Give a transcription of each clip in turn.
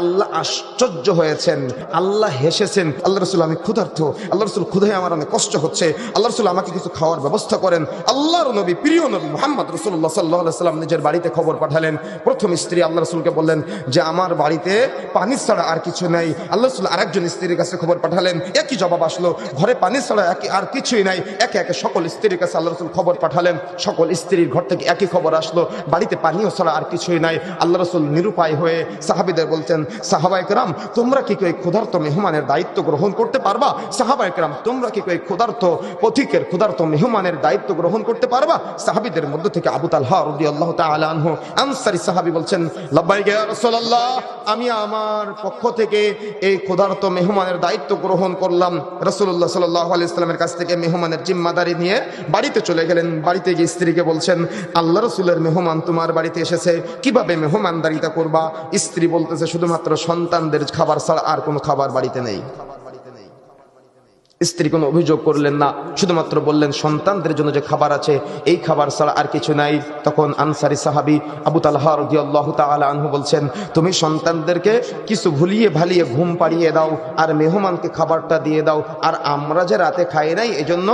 আল্লাহ আশ্চর্য হয়েছেন, আল্লাহ হেসেছেন। আল্লাহ রাসূল, আমি ক্ষুধার্ত, আল্লাহ রাসূল ক্ষুধায় আমার অনেক কষ্ট হচ্ছে, আল্লাহ রাসূল আমাকে কিছু খাওয়ার ব্যবস্থা করেন। আল্লাহর নবী, প্রিয় নবী মুহাম্মদ রাসূলুল্লাহ সাল্লাল্লাহু আলাইহি ওয়াসাল্লাম নিজের বাড়িতে খবর পাঠালেন। প্রথম স্ত্রী আল্লাহ রাসূলকে বললেন যে আমার বাড়িতে পানি ছাড়া আর কিছু নেই। আল্লাহ রাসূল আরেকজন স্ত্রীর কাছে খবর পাঠালেন, একই জবাব আসলো, ঘরে পানি ছাড়া আর কিছুই নাই। একে একে সকল স্ত্রীর কাছে আল্লাহ রাসূল খবর পাঠালেন, সকল স্ত্রীর ঘর থেকে একই খবর আসলো, বাড়িতে পানিও ছাড়া আর কিছুই নাই। আল্লাহ রাসূল নিরুপায় হয়ে সাহাবীদের বলছেন, সাহাবায়ে কেরাম তোমরা কি কেউ ক্ষুধার্ত মেহমানের দায়িত্ব গ্রহণ করতে পারবা? সাহাবায়ে কেরাম তোমরা কি কেউ ক্ষুধার্ত পথিকের, ক্ষুধার্ত মেহমানের দায়িত্ব গ্রহণ করতে পারবা? সাহাবীদের মধ্য থেকে আবু তালহা রাদিয়াল্লাহু তাআলা আনহু আনসারী সাহাবী বলছেন, লাব্বাইক ইয়া রাসূলুল্লাহ, আমি আমার পক্ষ থেকে এই ক্ষুধার্ত মেহমানের দায়িত্ব গ্রহণ করলাম। রাসূলুল্লাহ সাল্লাল্লাহু আলাইহি ওয়াসাল্লামের কাছ থেকে মেহমানের জিম্মাদারি নিয়ে বাড়িতে চলে গেলেন। বাড়িতে গিয়ে স্ত্রীকে বলছেন, আল্লাহ রাসূলের মেহমান তোমার বাড়িতে এসেছে, কিভাবে মেহমানদারিতা করবা? স্ত্রী বলতেছে, শুধুমাত্র সন্তানদের খাবার ছাড়া আর কোনো খাবার বাড়িতে নেই। স্ত্রী কোনো অভিযোগ করলেন না, শুধুমাত্র বললেন সন্তানদের জন্য যে খাবার আছে এই খাবার ছাড়া আর কিছু নাই। তখন আনসারী সাহাবী আবু তালহা রাদিয়াল্লাহু তাআলা আনহু বলছেন, তুমি সন্তানদেরকে কিছু ভুলিয়ে ভালিয়ে ঘুম পাড়িয়ে দাও আর মেহমানকে খাবারটা দিয়ে দাও, আর আমরা যে রাতে খাই নাই এজন্য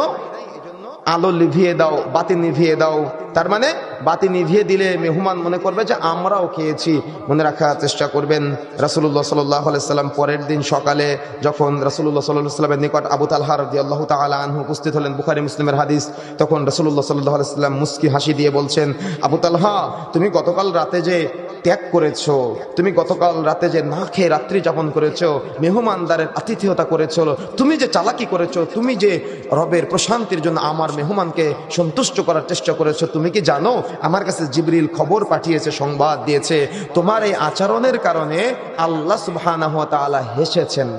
আলো নিভিয়ে দাও, বাতি নিভিয়ে দাও। তার মানে বাতি নিভিয়ে দিলে মেহমান মনে করবে যে আমরাও খেয়েছি। মনে রাখার চেষ্টা করবেন, রাসূলুল্লাহ সাল্লাল্লাহু আলাইহি সাল্লাম পরের দিন সকালে যখন রাসূলুল্লাহ সাল্লাল্লাহু আলাইহি সাল্লামের নিকট আবু তালহা রাদিয়াল্লাহু তাআলা আনহু উপস্থিত হলেন, বুখারী মুসলিমের হাদিস, তখন রাসূলুল্লাহ সাল্লাল্লাহু আলাইহি সাল্লাম মুস্কি হাসি দিয়ে বলছেন, আবু তালহা তুমি গতকাল রাতে যে ত্যাগ করেছো, তুমি গতকাল রাতে যে না খেয়ে রাত্রি যাপন করেছো, মেহমানদারের আতিথেয়তা করেছো, তুমি যে চালাকি করেছো, তুমি যে রবের প্রশান্তির জন্য আমার মেহমানকে সন্তুষ্ট করার চেষ্টা করেছো, তুমি কি জানো আমার কাছে জিবরিল খবর পাঠিয়েছে, সংবাদ দিয়েছে, তোমার এই আচরণের কারণে আল্লাহ সুবহানাহু ওয়া তাআলা হেসেছেন।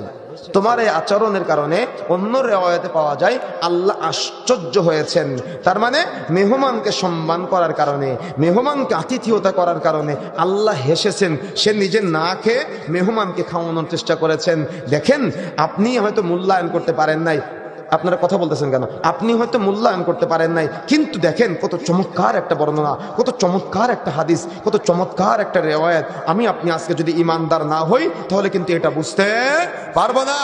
তোমার এই আচরণের কারণে অন্য রিওয়ায়াতে পাওয়া যায় আল্লাহ আশ্চর্য হয়েছেন। তার মানে মেহমানকে সম্মান করার কারণে, মেহমানকে আতিথেয়তা করার কারণে আল্লাহ হেসেছেন। সে নিজে না খেয়ে মেহমানকে খাওয়ানোর চেষ্টা করেছেন। দেখেন, আপনি হয়তো মূল্যায়ন করতে পারেন নাই, আপনারা কথা বলতেছেন কেন? আপনি হয়তো মূল্যায়ন করতে পারেন নাই, কিন্তু দেখেন কত চমৎকার একটা বর্ণনা, কত চমৎকার একটা হাদিস, কত চমৎকার একটা রিওয়ায়াত। আমি আপনি আজকে যদি ইমানদার না হই তাহলে কিন্তু এটা বুঝতে পারবো না।